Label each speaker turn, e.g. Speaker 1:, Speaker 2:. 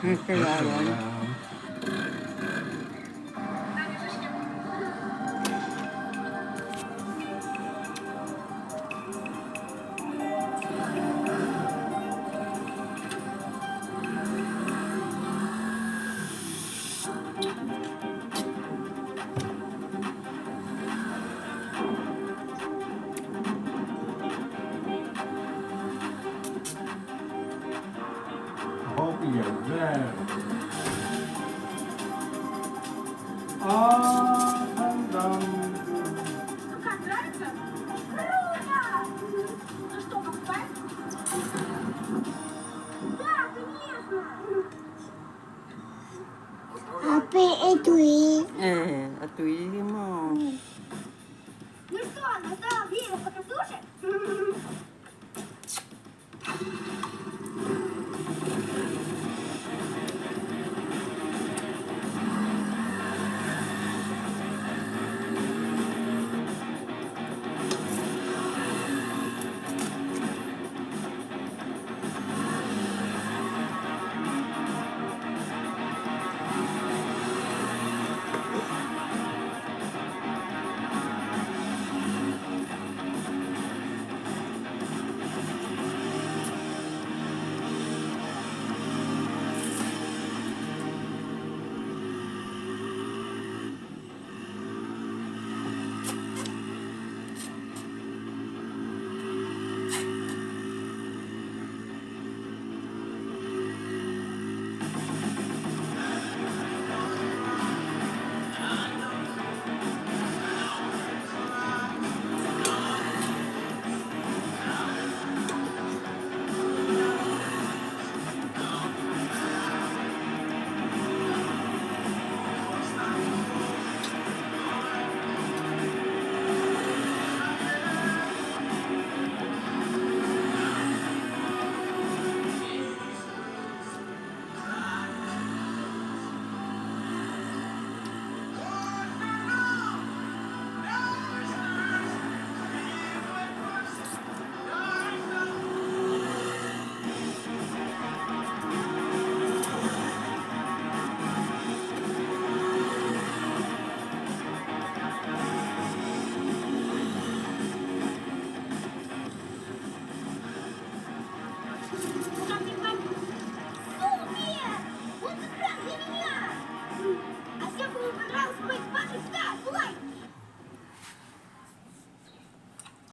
Speaker 1: Jeszcze dalej.
Speaker 2: Hobby there. А, там.
Speaker 3: Ну как, нравится? Круто! Ну что, покупаем? Да, конечно!
Speaker 4: Happy Edwin.
Speaker 1: เอาตุ้ยมอง
Speaker 3: Ну что, настало время покатушек?